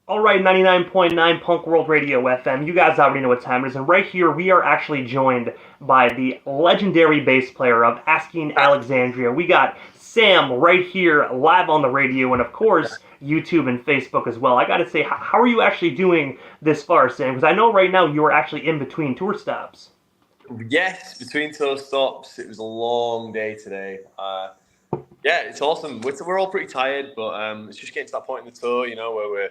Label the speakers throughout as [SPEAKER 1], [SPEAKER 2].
[SPEAKER 1] All right, 99.9 Punk World Radio FM. You guys already know what time it is. And right here, we are actually joined by the legendary bass player of Asking Alexandria. We got Sam right here live on the radio and, of course, YouTube and Facebook as well. I got to say, how are you actually doing this far, Sam? Because I know right now you are actually in between tour stops.
[SPEAKER 2] Yes, between tour stops, it was a long day today. Yeah, it's awesome. We're all pretty tired, but it's just getting to that point in the tour, where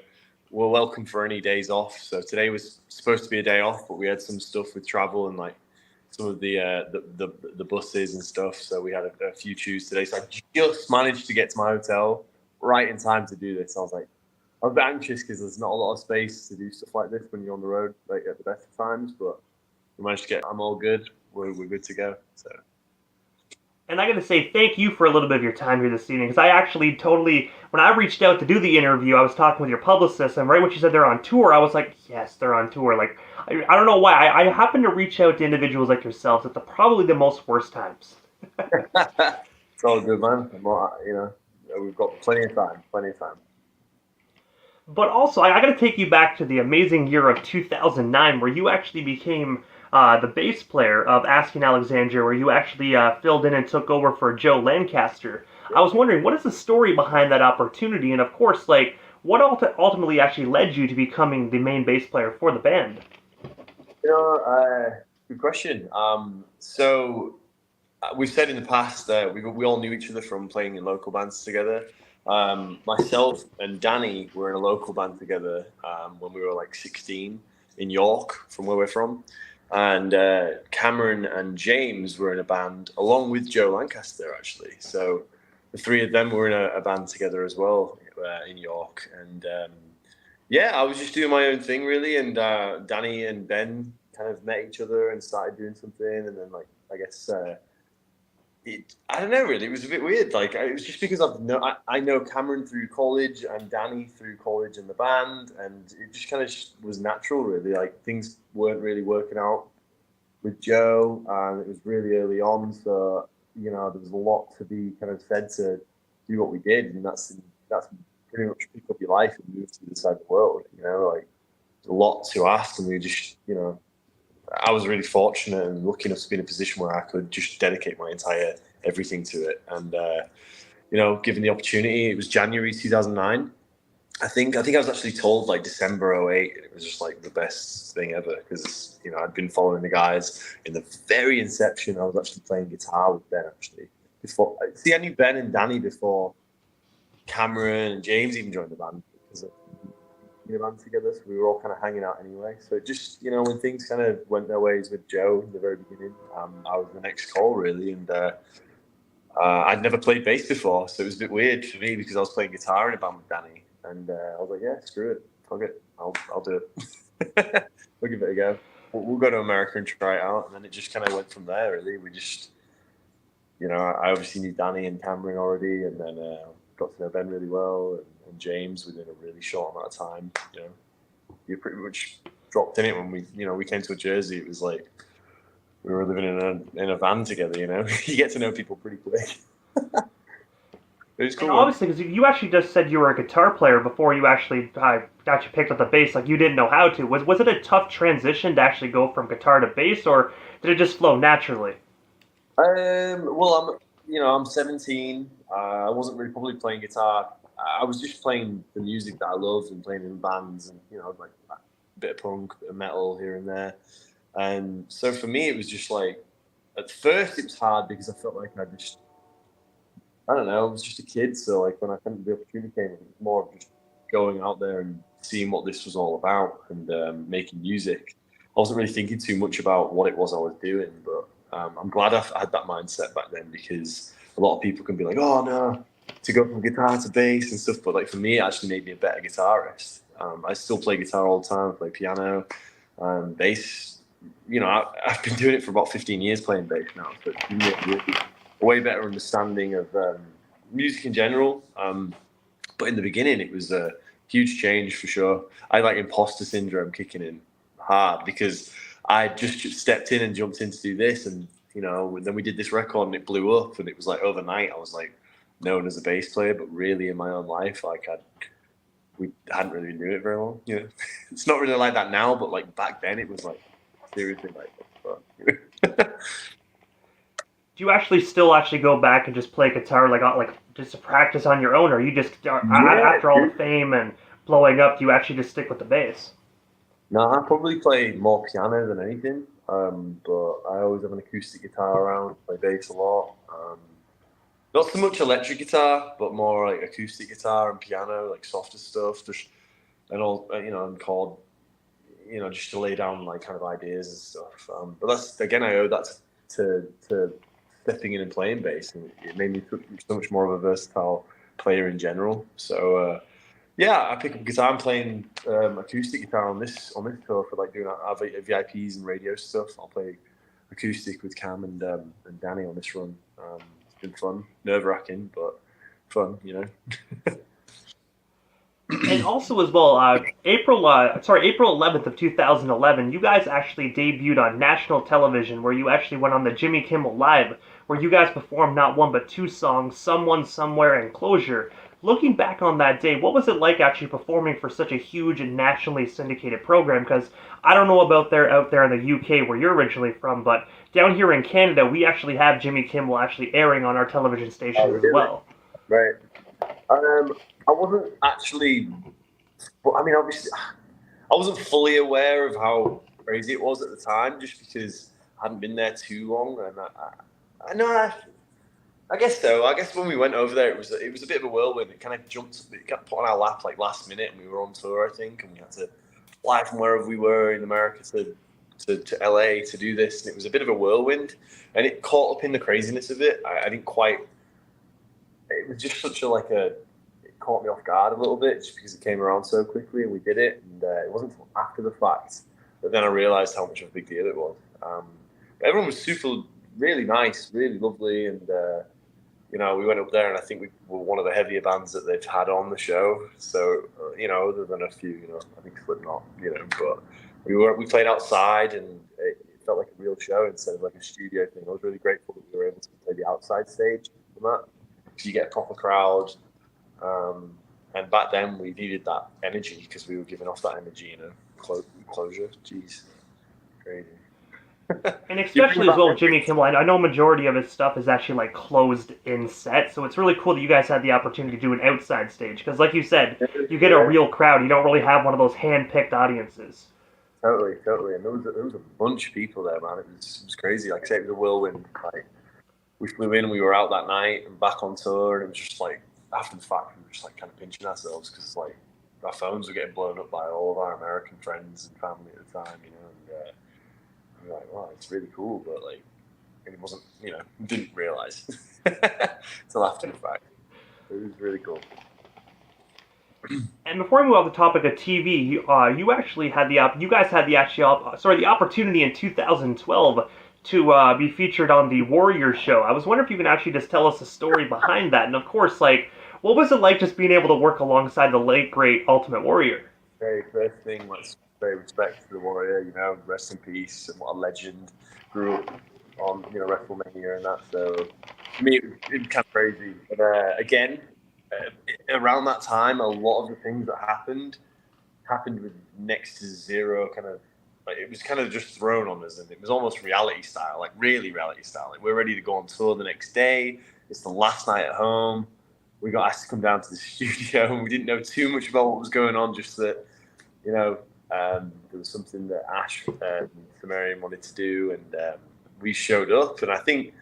[SPEAKER 2] we're welcome for any days off. So today was supposed to be a day off, but we had some stuff with travel and like some of the buses and stuff. So we had a few chews today. So I just managed to get to my hotel right in time to do this. I was a bit anxious because there's not a lot of space to do stuff like this when you're on the road, like at the best of times, but we managed to get. I'm all good. We're good to go. So.
[SPEAKER 1] And I got to say thank you for a little bit of your time here this evening because I actually totally, when I reached out to do the interview, I was talking with your publicist, and right when she said they're on tour, I was like, yes, they're on tour. Like, I don't know why. I happen to reach out to individuals like yourselves at probably the most worst times.
[SPEAKER 2] It's all good, man. We've got plenty of time. Plenty of time.
[SPEAKER 1] But also, I got to take you back to the amazing year of 2009, where you actually became the bass player of Asking Alexandria, where you actually filled in and took over for Joe Lancaster. I was wondering, what is the story behind that opportunity? And of course, like, what ultimately actually led you to becoming the main bass player for the band?
[SPEAKER 2] Good question. So we've said in the past that we all knew each other from playing in local bands together. Myself and Danny were in a local band together when we were like 16 in York, from where we're from. And Cameron and James were in a band along with Joe Lancaster, actually. So the three of them were in a band together as well in York. And yeah, I was just doing my own thing, really. And Danny and Ben kind of met each other and started doing something. And then, like, I guess... I don't know, really. It was a bit weird. Like, it was just because I know Cameron through college and Danny through college and the band, and it just kind of was natural, really. Like, things weren't really working out with Joe, and it was really early on, so there was a lot to be kind of said to do what we did, and that's pretty much pick up your life and move to the side of the world. Like, a lot to ask, and we just I was really fortunate and lucky enough to be in a position where I could just dedicate my entire everything to it. And, given the opportunity, it was January 2009. I think I was actually told like December 2008, and it was just like the best thing ever because, I'd been following the guys in the very inception. I was actually playing guitar with Ben actually. I knew Ben and Danny before Cameron and James even joined the band because the band together, so we were all kind of hanging out anyway. So just when things kind of went their ways with Joe in the very beginning, I was the next call really, and I'd never played bass before, so it was a bit weird for me because I was playing guitar in a band with Danny, and I was like, yeah, screw it, fuck it, I'll do it. We'll give it a go. We'll go to America and try it out, and then it just kind of went from there. Really, we just I obviously knew Danny and Cameron already, and then got to know Ben really well, and James within a really short amount of time. You pretty much dropped in it when we came to Jersey. It was like we were living in a van together. You get to know people pretty quick. It was cool.
[SPEAKER 1] And obviously, because you actually just said you were a guitar player before you actually picked up the bass, like you didn't know how to. Was it a tough transition to actually go from guitar to bass, or did it just flow naturally?
[SPEAKER 2] Well, I'm 17. I wasn't really probably playing guitar. I was just playing the music that I loved and playing in bands and, like a bit of punk, a bit of metal here and there. And so for me, it was just like, at first it was hard because I felt like I don't know, I was just a kid. So like when the opportunity came, it was more of just going out there and seeing what this was all about and making music. I wasn't really thinking too much about what it was I was doing, but I'm glad I had that mindset back then because a lot of people can be like, oh no, to go from guitar to bass and stuff. But like for me, it actually made me a better guitarist. I still play guitar all the time, I play piano, bass. I've been doing it for about 15 years playing bass now. So it's given me a way better understanding of music in general. But in the beginning, it was a huge change for sure. I had like imposter syndrome kicking in hard because I just stepped in and jumped in to do this, and then we did this record and it blew up, and it was like overnight I was like known as a bass player, but really in my own life, like we hadn't really been doing it very long. You know, it's not really like that now, but like back then, it was like seriously like.
[SPEAKER 1] Do you actually still go back and just play guitar like just to practice on your own, or you just after all the fame and blowing up, do you actually just stick with the bass?
[SPEAKER 2] No, I probably play more piano than anything, but I always have an acoustic guitar around. Play bass a lot. Not so much electric guitar, but more like acoustic guitar and piano, like softer stuff. Just and all and chord, just to lay down like kind of ideas and stuff. But that's again, I owe that to stepping in and playing bass, and it made me so much more of a versatile player in general. So yeah, I pick up guitar. I'm playing acoustic guitar on this tour for like doing our VIPs and radio stuff. I'll play acoustic with Cam and Danny on this run. It's been fun, nerve-wracking, but fun,
[SPEAKER 1] And also as well, April 11th of 2011, you guys actually debuted on national television, where you actually went on the Jimmy Kimmel Live, where you guys performed not one but two songs, Someone, Somewhere, and Closure. Looking back on that day, what was it like actually performing for such a huge and nationally syndicated program? Because I don't know about out there in the UK where you're originally from, but down here in Canada, we actually have Jimmy Kimmel actually airing on our television stations as well.
[SPEAKER 2] Right. I wasn't actually, but I mean, obviously, I wasn't fully aware of how crazy it was at the time, just because I hadn't been there too long, and I know. I guess so. I guess when we went over there, it was a bit of a whirlwind. It kind of got put on our lap like last minute, and we were on tour, I think, and we had to fly from wherever we were in America to LA to do this, and it was a bit of a whirlwind, and it caught up in the craziness of it. I didn't quite. It was just such it caught me off guard a little bit, just because it came around so quickly, and we did it, and it wasn't until after the fact that then I realized how much of a big deal it was. But everyone was really nice, really lovely, and. We went up there, and I think we were one of the heavier bands that they've had on the show. So, other than a few, I think Slipknot, but we played outside, and it felt like a real show instead of like a studio thing. I was really grateful that we were able to play the outside stage from that, because you get a proper crowd. And back then we needed that energy, because we were giving off that energy, closure. Jeez, crazy.
[SPEAKER 1] And especially as well, Jimmy Kimmel, I know majority of his stuff is actually like closed in set, so it's really cool that you guys had the opportunity to do an outside stage, because like you said, you get a real crowd. You don't really have one of those hand-picked audiences.
[SPEAKER 2] Totally, and there was a bunch of people there, man. It was crazy. Like I say, it was a whirlwind. Like we flew in, we were out that night and back on tour, and it was just like after the fact, we were just like kind of pinching ourselves, because like our phones were getting blown up by all of our American friends and family at the time, and I'm like, wow, it's really cool, but like, it wasn't, didn't realize until after the fact. It was really cool.
[SPEAKER 1] And before we move off the topic of TV, you guys had the opportunity in 2012 to be featured on the Warriors show. I was wondering if you can actually just tell us the story behind that, and of course, like, what was it like just being able to work alongside the late great Ultimate Warrior?
[SPEAKER 2] Very first thing was very respect to the Warrior, rest in peace, and what a legend. Grew up on, WrestleMania and that, so for me, it was kind of crazy. But again, around that time, a lot of the things that happened with next to zero kind of, like, it was kind of just thrown on us, and it was almost reality style, like really reality style. Like, we're ready to go on tour the next day. It's the last night at home. We got asked to come down to the studio, and we didn't know too much about what was going on, just that, there was something that Ash and Sumerian wanted to do, and we showed up, and I think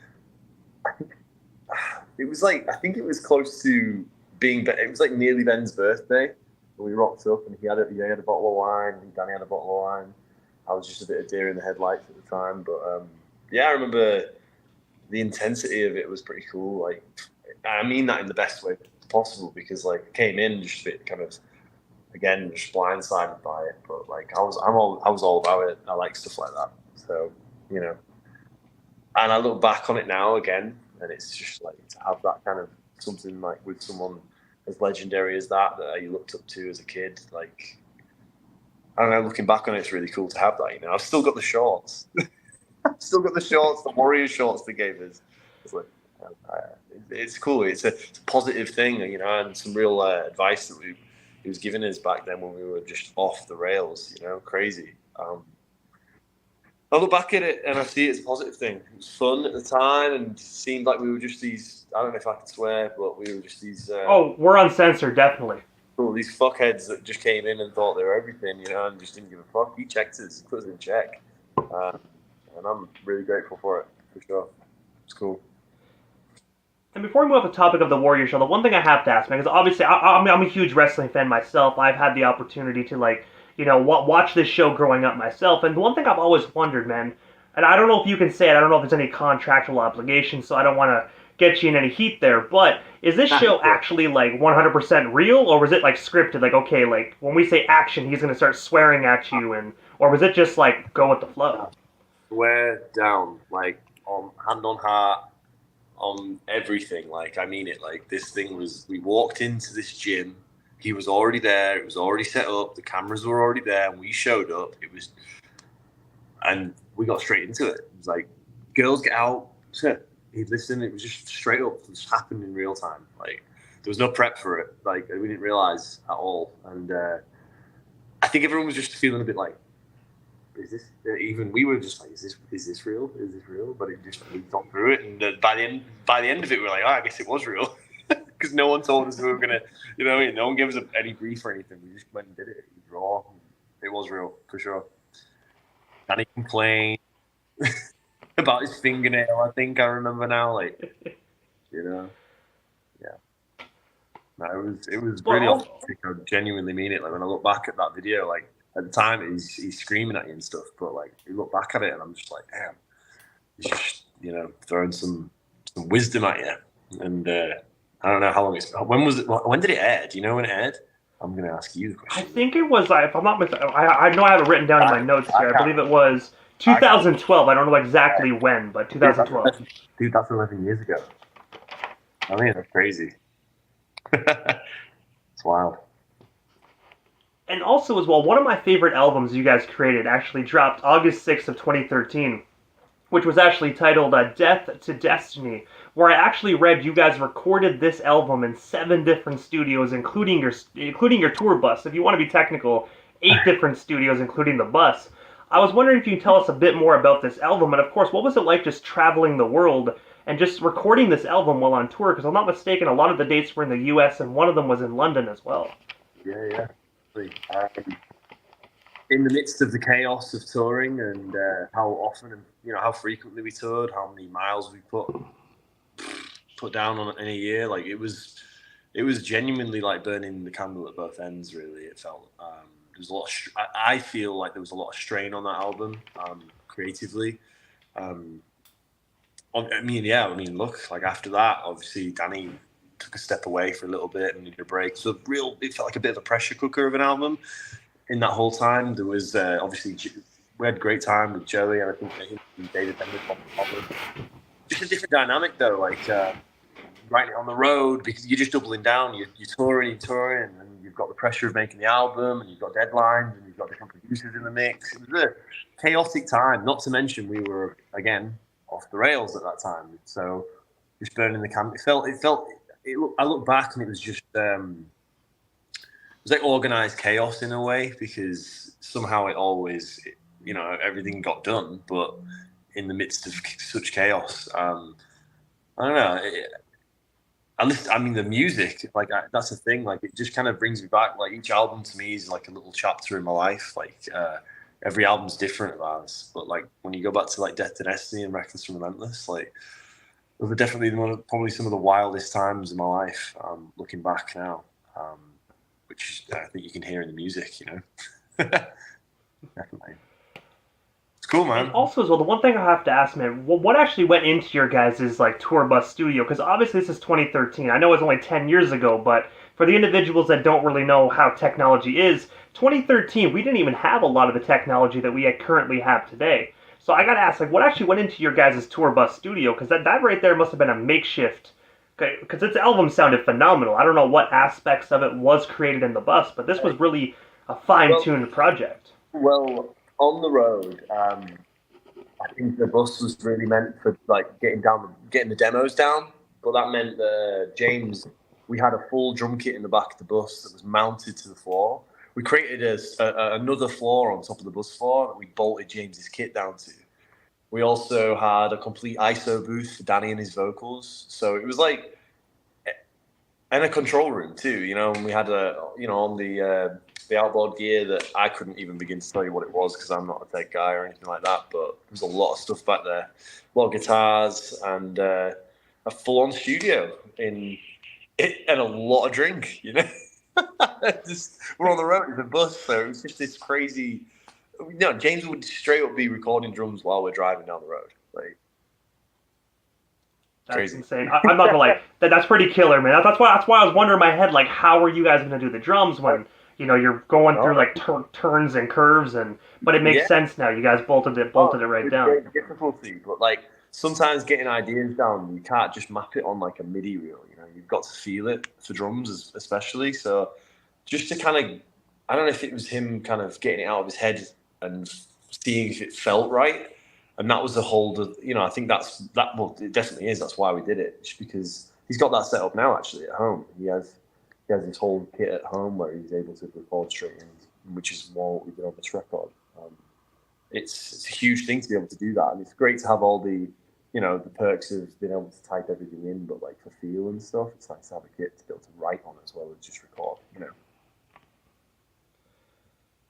[SPEAKER 2] it was close to being. It was like nearly Ben's birthday, and we rocked up, and he had a bottle of wine, and Danny had a bottle of wine. I was just a bit of deer in the headlights at the time, but yeah, I remember the intensity of it was pretty cool. Like, I mean that in the best way possible, because like I came in just a bit kind of, again, just blindsided by it, but like I was all about it. I like stuff like that, so and I look back on it now again, and it's just like to have that kind of something like with someone as legendary as that you looked up to as a kid. Like, I don't know, looking back on it, it's really cool to have that. I've still got the shorts. The Warrior shorts they gave us. It's like, it's cool. It's a positive thing, and some real advice that giving us back then when we were just off the rails, crazy. I look back at it and I see it as a positive thing. It was fun at the time and seemed like we were just these, I don't know if I can swear, but we were just these...
[SPEAKER 1] we're uncensored, definitely.
[SPEAKER 2] These fuckheads that just came in and thought they were everything, and just didn't give a fuck. He checked us, he put us in check. And I'm really grateful for it, for sure. It's cool.
[SPEAKER 1] And before we move off the topic of the Warrior Show, the one thing I have to ask, man, because obviously I'm a huge wrestling fan myself. I've had the opportunity to, watch this show growing up myself. And the one thing I've always wondered, man, and I don't know if you can say it, I don't know if there's any contractual obligations, so I don't want to get you in any heat there, but is this show actually, 100% real, or was it, scripted? Okay, when we say action, he's going to start swearing at you, or was it just, go with the flow?
[SPEAKER 2] Swear down, on hand on heart, on everything, I mean it. This thing was, we walked into this gym, he was already there, it was already set up, the cameras were already there, and we showed up, and we got straight into it. It was girls get out, he'd listen, it was just straight up, it just happened in real time. There was no prep for it, we didn't realize at all, and I think everyone was just feeling a bit is this, even we were just is this real? Is this real? But we got through it, and by the end of it, we were I guess it was real, because no one told us we were gonna, no one gave us any brief or anything. We just went and did it. It was raw. It was real for sure. And he complained about his fingernail. I think I remember now, yeah. No, it was really authentic. I genuinely mean it. When I look back at that video, at the time, he's screaming at you and stuff, but you look back at it and I'm just damn, he's just throwing some wisdom at you. And I don't know how long when did it air? Do you know when it aired? I'm going to ask you the question.
[SPEAKER 1] I think it was, if I'm not mistaken, I know I have it written down in my notes here. I believe it was 2012. I don't know exactly when, but 2012.
[SPEAKER 2] Dude, that's 11 years ago. I mean, that's crazy. It's wild.
[SPEAKER 1] And also, as well, one of my favorite albums you guys created actually dropped August 6th of 2013, which was actually titled Death to Destiny, where I actually read you guys recorded this album in 7 different studios, including your tour bus. If you want to be technical, 8 different studios, including the bus. I was wondering if you can tell us a bit more about this album, and of course, what was it like just traveling the world and just recording this album while on tour? Because I'm not mistaken, a lot of the dates were in the U.S., and one of them was in London as well.
[SPEAKER 2] Yeah. In the midst of the chaos of touring and how often and how frequently we toured, how many miles we put down on in a year, it was genuinely burning the candle at both ends. Really, it felt there was a lot. I feel like there was a lot of strain on that album creatively. I mean, look, after that, obviously Danny took a step away for a little bit and needed a break. So it felt like a bit of a pressure cooker of an album. In that whole time, there was obviously we had a great time with Joey, and I think David Bender on the album. Just a different dynamic though, writing it on the road because you're just doubling down. You're touring, and you've got the pressure of making the album, and you've got deadlines, and you've got different producers in the mix. It was a chaotic time. Not to mention we were again off the rails at that time, so just burning the candle. I look back and it was just. It was organized chaos in a way because somehow it always, everything got done, but in the midst of such chaos, I don't know. The music, that's the thing. It just kind of brings me back. Each album to me is a little chapter in my life. Every album's different of ours, but when you go back to Death to Destiny and Reckless and Relentless, those are definitely probably some of the wildest times in my life. Looking back now. Which I think you can hear in the music, Definitely. It's cool, man.
[SPEAKER 1] And also, as well, the one thing I have to ask, man, what actually went into your guys' tour bus studio? Because obviously this is 2013. I know it's only 10 years ago, but for the individuals that don't really know how technology is, 2013, we didn't even have a lot of the technology that we currently have today. So I gotta ask, what actually went into your guys' tour bus studio? Because that right there must have been a makeshift. Because its album sounded phenomenal. I don't know what aspects of it was created in the bus, but this was really a fine-tuned project.
[SPEAKER 2] Well, on the road, I think the bus was really meant for getting the demos down, but that meant James we had a full drum kit in the back of the bus that was mounted to the floor. We created another floor on top of the bus floor that we bolted James's kit down to. We also had a complete ISO booth for Danny and his vocals. So it was like, and a control room too, and we had on the outboard gear that I couldn't even begin to tell you what it was because I'm not a tech guy or anything like that, but there was a lot of stuff back there. A lot of guitars and a full-on studio and a lot of drink, Just, we're on the road in the bus, so it was just this crazy. James would straight up be recording drums while we're driving down the road. Like,
[SPEAKER 1] that's
[SPEAKER 2] crazy.
[SPEAKER 1] Insane. I'm not gonna lie, that's pretty killer, man. That's why I was wondering in my head, like, how are you guys gonna do the drums when you're going through like turns and curves, but it makes sense now. You guys bolted it right down.
[SPEAKER 2] Difficulty, but like sometimes getting ideas down, you can't just map it on like a MIDI reel. You've got to feel it for drums, especially. So just to kind of, I don't know if it was him kind of getting it out of his head and seeing if it felt right. And that was the whole, I think well, it definitely is. That's why we did it, just because he's got that set up now actually at home. He has this whole kit at home where he's able to record straight in, which is more what we did on this record. It's a huge thing to be able to do that. And it's great to have all the, the perks of being able to type everything in, but like for feel and stuff, it's nice to have a kit to be able to write on as well as just record,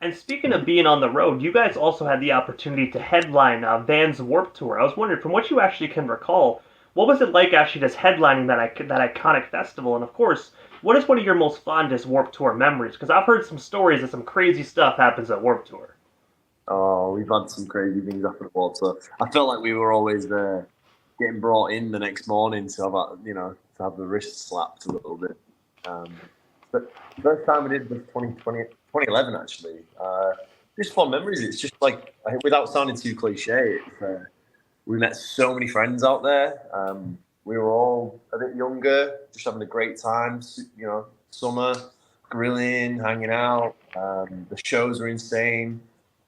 [SPEAKER 1] And speaking of being on the road, you guys also had the opportunity to headline Van's Warped Tour. I was wondering, from what you actually can recall, what was it like actually just headlining that iconic festival? And of course, what is one of your most fondest Warped Tour memories? Because I've heard some stories that some crazy stuff happens at Warped Tour.
[SPEAKER 2] Oh, we've had some crazy things happen at Warped Tour. I felt like we were always getting brought in the next morning to have to have the wrist slapped a little bit. But the first time we did was 2011 actually. Just fun memories. It's just like, without sounding too cliche, we met so many friends out there. We were all a bit younger, just having a great time. Summer, grilling, hanging out. The shows were insane.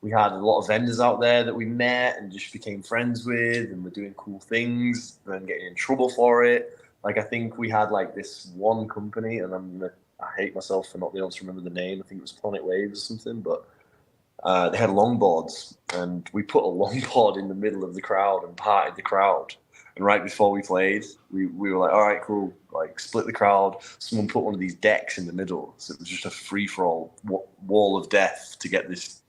[SPEAKER 2] We had a lot of vendors out there that we met and just became friends with, and we're doing cool things and then getting in trouble for it. Like, I think we had like this one company, and I hate myself for not being able to remember the name. I think it was Planet Waves or something, but they had longboards, and we put a longboard in the middle of the crowd and parted the crowd. And right before we played, we were like, all right, cool, like split the crowd. Someone put one of these decks in the middle, so it was just a free-for-all wall of death to get this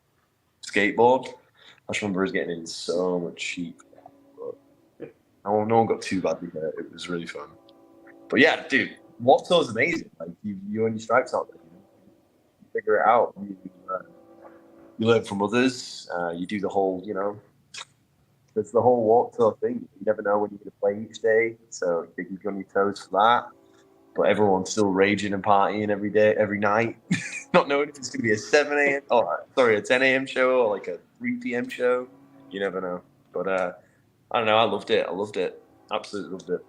[SPEAKER 2] skateboard. I just remember us getting in so much cheap. But no one got too badly hurt. It was really fun. But yeah, dude, Warped Tour is amazing. Like, you earn your stripes out there. You figure it out. You learn from others. You do the whole, there's the whole Warped Tour thing. You never know when you're going to play each day, so you keep you on your toes for that. But everyone's still raging and partying every day, every night, not knowing if it's going to be a 10 a.m. show or like a 3 p.m. show. You never know. But I don't know. I loved it. Absolutely loved it.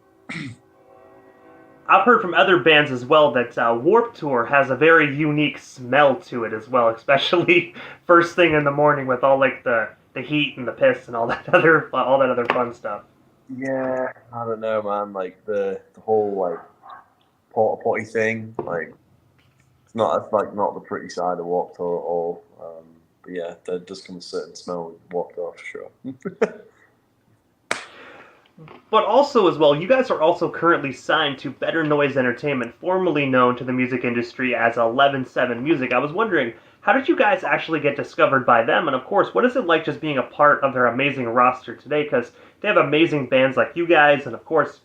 [SPEAKER 1] I've heard from other bands as well that Warped Tour has a very unique smell to it as well, especially first thing in the morning with all like the heat and the piss and all that other fun stuff.
[SPEAKER 2] Yeah, I don't know, man. Like the whole like porta potty thing, like it's not the pretty side of Warped Tour at all. But yeah, there does come a certain smell with Warped Tour for sure.
[SPEAKER 1] But also as well, you guys are also currently signed to Better Noise Entertainment, formerly known to the music industry as 11-7 Music. I was wondering, how did you guys actually get discovered by them? And of course, what is it like just being a part of their amazing roster today? Because they have amazing bands like you guys, and of course,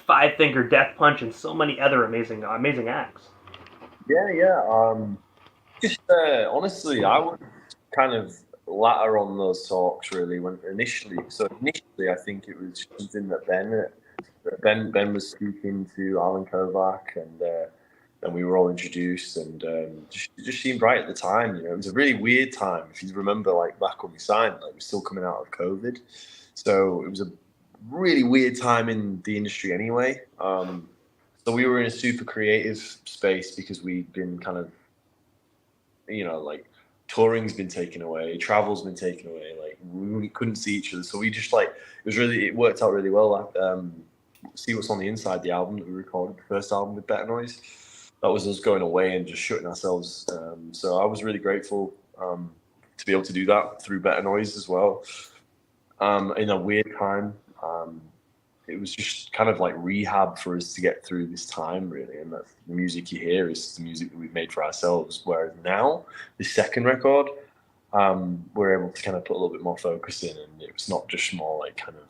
[SPEAKER 1] Five Finger Death Punch, and so many other amazing acts.
[SPEAKER 2] Yeah. Just honestly, I would kind of latter on those talks really when initially I think it was something that Ben was speaking to Alan Kovac, and we were all introduced, and it just seemed right at the time. It was a really weird time. If you remember, like back when we signed, like we're still coming out of COVID, so it was a really weird time in the industry anyway. So we were in a super creative space because we'd been kind of, like touring's been taken away, travel's been taken away, like we couldn't see each other. So we just it worked out really well. See What's on the Inside, the album that we recorded, the first album with Better Noise. That was us going away and just shutting ourselves. So I was really grateful to be able to do that through Better Noise as well. In a weird time, it was just kind of like rehab for us to get through this time, really. And that's the music you hear is the music that we've made for ourselves. Whereas now, the second record, we're able to kind of put a little bit more focus in, and it's not just more like kind of,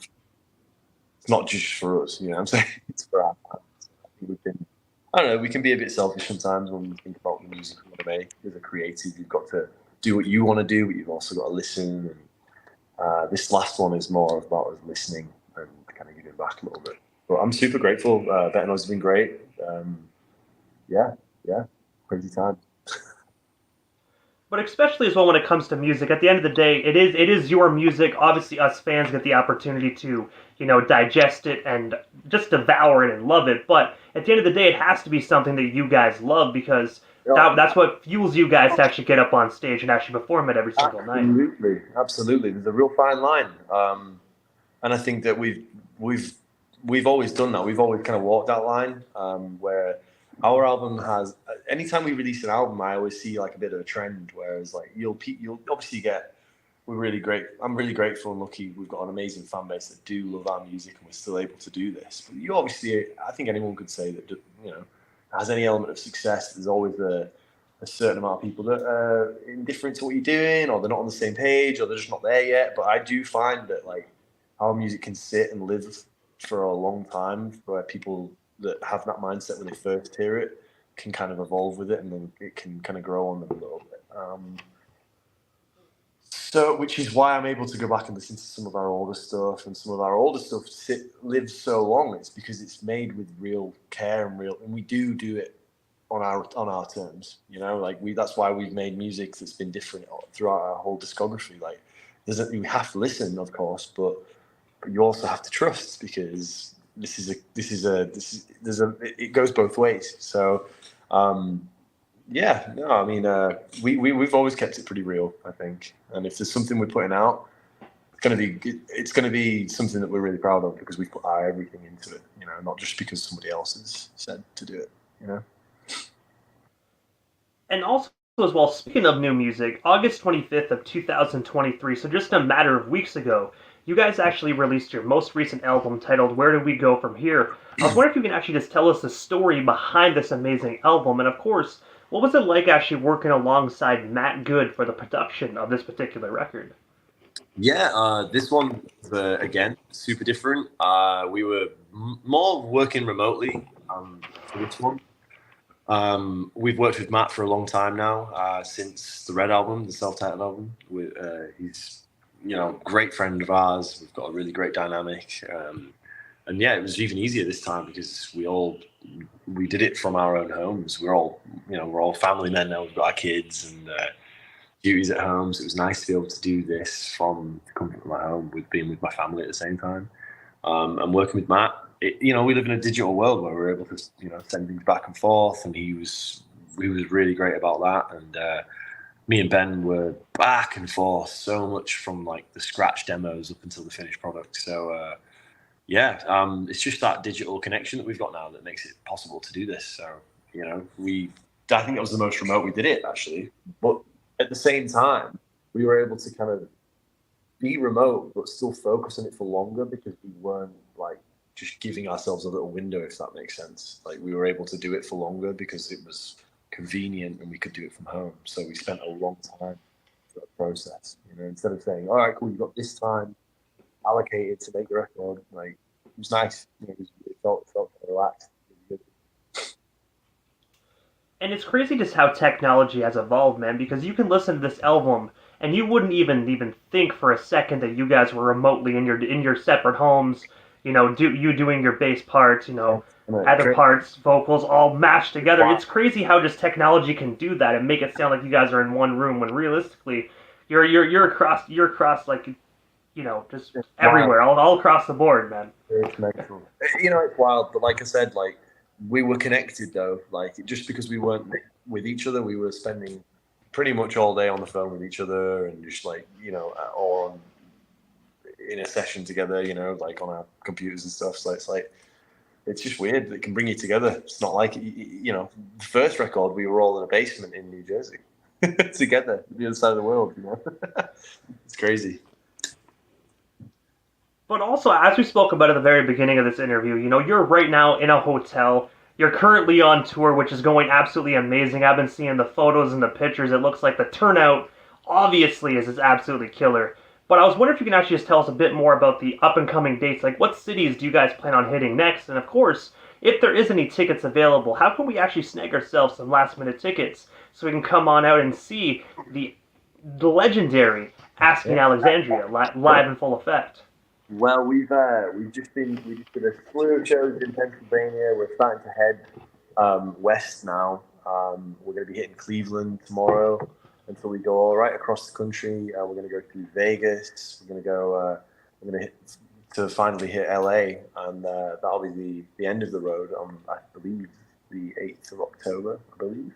[SPEAKER 2] it's not just for us, you know what I'm saying? It's for our fans. I don't know, we can be a bit selfish sometimes when we think about the music we want to make. As a creative, you've got to do what you want to do, but you've also got to listen. And this last one is more about us listening and kind of giving back a little bit. But I'm super grateful. Better Noise has been great. Yeah, crazy time.
[SPEAKER 1] But especially as well when it comes to music, at the end of the day, it is your music. Obviously, us fans get the opportunity to, digest it and just devour it and love it. But at the end of the day, it has to be something that you guys love, because that's what fuels you guys to actually get up on stage and actually perform it every single night.
[SPEAKER 2] Absolutely. There's a real fine line, and I think that we've always done that. We've always kind of walked that line, where our album has. Anytime we release an album, I always see like a bit of a trend. Whereas like you'll obviously get. We're really great. I'm really grateful and lucky. We've got an amazing fan base that do love our music, and we're still able to do this. But you obviously, I think anyone could say that has any element of success. There's always a certain amount of people that are indifferent to what you're doing, or they're not on the same page, or they're just not there yet. But I do find that like our music can sit and live for a long time, where people that have that mindset when they first hear it can kind of evolve with it, and then it can kind of grow on them a little bit. So, which is why I'm able to go back and listen to some of our older stuff, and some of our older stuff lives so long. It's because it's made with real care and we do it on our terms. That's why we've made music that's been different throughout our whole discography. Like, you have to listen, of course, but you also have to trust, because it goes both ways. So, we've always kept it pretty real, I think. And if there's something we're putting out, it's gonna be something that we're really proud of, because we put our everything into it. Not just because somebody else has said to do it.
[SPEAKER 1] And also, as well, speaking of new music, August 25th of 2023, so just a matter of weeks ago, you guys actually released your most recent album titled Where Do We Go From Here? I was wondering if you can actually just tell us the story behind this amazing album, and of course, what was it like actually working alongside Matt Good for the production of this particular record?
[SPEAKER 2] Yeah, this one, again, super different. We were more working remotely for this one. We've worked with Matt for a long time now, since the Red album, the self-titled album. He's, great friend of ours. We've got a really great dynamic. And yeah, it was even easier this time because we did it from our own homes. We're all family men now. We've got our kids and duties at home. So it was nice to be able to do this from the comfort of my home, with being with my family at the same time. And working with Matt, we live in a digital world where we're able to, send things back and forth. And he was really great about that. And me and Ben were back and forth so much from like the scratch demos up until the finished product. So it's just that digital connection that we've got now that makes it possible to do this. So, I think that was the most remote we did it, actually. But at the same time, we were able to kind of be remote, but still focus on it for longer, because we weren't like just giving ourselves a little window, if that makes sense. Like, we were able to do it for longer because it was convenient and we could do it from home. So we spent a long time for the process, instead of saying, all right, cool, you've got this time allocated to make the record. Like, it was nice. It felt relaxed.
[SPEAKER 1] And it's crazy just how technology has evolved, man, because you can listen to this album and you wouldn't even think for a second that you guys were remotely in your separate homes, doing your bass parts, other parts, vocals all mashed together. Wow. It's crazy how just technology can do that and make it sound like you guys are in one room, when realistically you're across like, just everywhere, all across the board, man.
[SPEAKER 2] It's mental. It's wild, but like I said, like, we were connected though. Like, just because we weren't with each other, we were spending pretty much all day on the phone with each other, and just like, or in a session together, like on our computers and stuff. So it's like, it's just weird. It can bring you together. It's not like, the first record, we were all in a basement in New Jersey together, the other side of the world, It's crazy.
[SPEAKER 1] But also, as we spoke about at the very beginning of this interview, you're right now in a hotel. You're currently on tour, which is going absolutely amazing. I've been seeing the photos and the pictures. It looks like the turnout, obviously, is absolutely killer. But I was wondering if you can actually just tell us a bit more about the up-and-coming dates. Like, what cities do you guys plan on hitting next? And, of course, if there is any tickets available, how can we actually snag ourselves some last-minute tickets so we can come on out and see the legendary Asking Alexandria live in full effect?
[SPEAKER 2] Well, we just did a slew of shows in Pennsylvania. We're starting to head west now. We're going to be hitting Cleveland tomorrow until we go all right across the country. We're going to go to Vegas. We're going to go. We're going to finally hit LA, and that'll be the end of the road on, I believe, the 8th of October. I believe.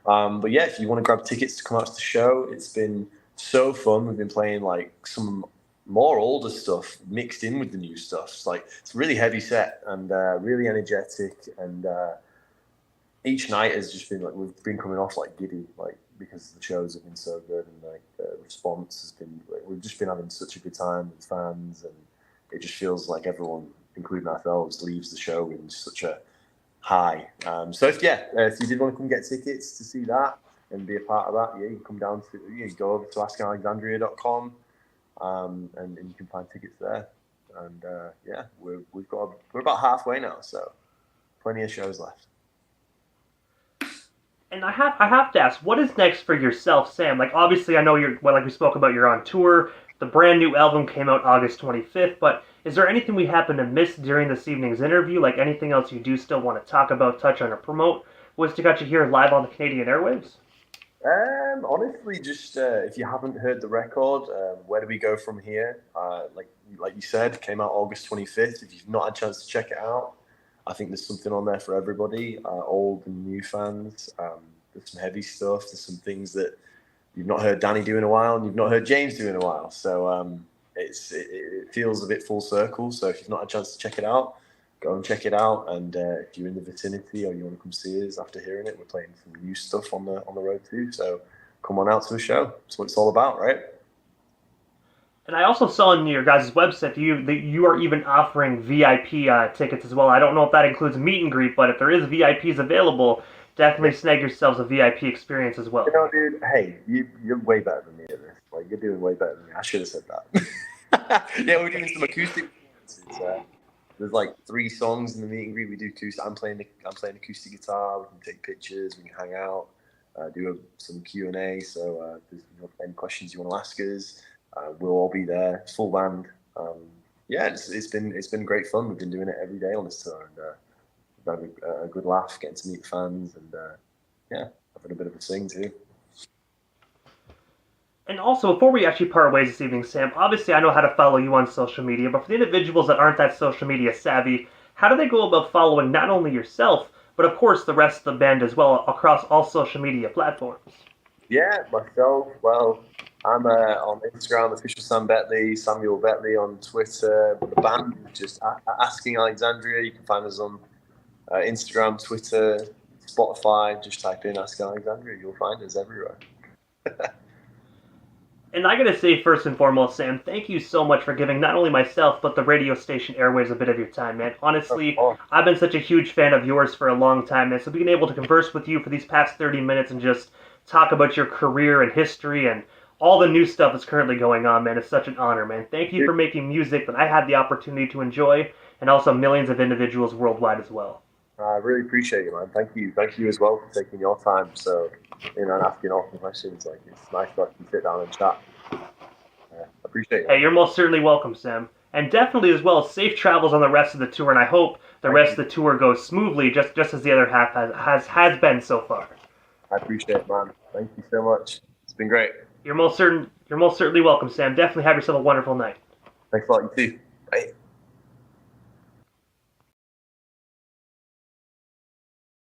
[SPEAKER 2] But yeah, if you want to grab tickets to come out to the show, it's been so fun. We've been playing like some more older stuff mixed in with the new stuff. It's a really heavy set and really energetic, and each night has just been we've been coming off like giddy, because the shows have been so good, and the response has been we've just been having such a good time with fans, and it just feels like everyone, including ourselves, leaves the show in such a high. So if you did want to come get tickets to see that and be a part of that, you can come down to go over to askalexandria.com. And you can find tickets there, and we're about halfway now, so plenty of shows left.
[SPEAKER 1] And I have to ask, what is next for yourself, Sam? Like, obviously, I know like we spoke about, you're on tour. The brand new album came out August 25th, but is there anything we happen to miss during this evening's interview? Like anything else you do still want to talk about, touch on, or promote? Was to got you here live on the Canadian airwaves?
[SPEAKER 2] Honestly, just if you haven't heard the record, Where Do We Go From Here? Like you said, came out August 25th. If you've not had a chance to check it out, I think there's something on there for everybody, old and new fans. There's some heavy stuff. There's some things that you've not heard Danny do in a while, and you've not heard James do in a while. So it feels a bit full circle. So if you've not had a chance to check it out, go and check it out. And if you're in the vicinity or you want to come see us after hearing it, we're playing some new stuff on the road too. So come on out to the show. That's what it's all about, right?
[SPEAKER 1] And I also saw on your guys' website that you are even offering VIP tickets as well. I don't know if that includes meet and greet, but if there is VIPs available, definitely snag yourselves a VIP experience as well.
[SPEAKER 2] Dude, hey, you're way better than me at this. You're doing way better than me. I should have said that. Yeah, we're doing some acoustic performances. There's 3 songs in the meet and greet. We do acoustic. I'm playing acoustic guitar. We can take pictures. We can hang out. Do some Q&A. So if there's any questions you want to ask us, we'll all be there, full band. It's been great fun. We've been doing it every day on this tour, and we've had a good laugh, getting to meet fans, and having a bit of a sing too.
[SPEAKER 1] And also, before we actually part ways this evening, Sam, obviously I know how to follow you on social media, but for the individuals that aren't that social media savvy, how do they go about following not only yourself, but of course the rest of the band as well across all social media platforms?
[SPEAKER 2] Yeah, myself, well, I'm on Instagram, official Sam Bettley, Samuel Bettley on Twitter. But the band is just Asking Alexandria. You can find us on Instagram, Twitter, Spotify. Just type in Ask Alexandria. You'll find us everywhere.
[SPEAKER 1] And I gotta say, first and foremost, Sam, thank you so much for giving not only myself, but the radio station airways a bit of your time, man. Honestly, I've been such a huge fan of yours for a long time, man. So being able to converse with you for these past 30 minutes and just talk about your career and history and all the new stuff that's currently going on, man, is such an honor, man. Thank you for making music that I had the opportunity to enjoy, and also millions of individuals worldwide as well.
[SPEAKER 2] I really appreciate you, man. Thank you as well for taking your time. So, and asking awesome questions. It's nice to actually sit down and chat. Appreciate it.
[SPEAKER 1] Hey, you're most certainly welcome, Sam. And definitely as well, safe travels on the rest of the tour, and I hope the rest of the tour goes smoothly, just as the other half has been so far.
[SPEAKER 2] I appreciate it, man. Thank you so much. It's been great.
[SPEAKER 1] You're most certainly welcome, Sam. Definitely have yourself a wonderful night.
[SPEAKER 2] Thanks a lot. You too.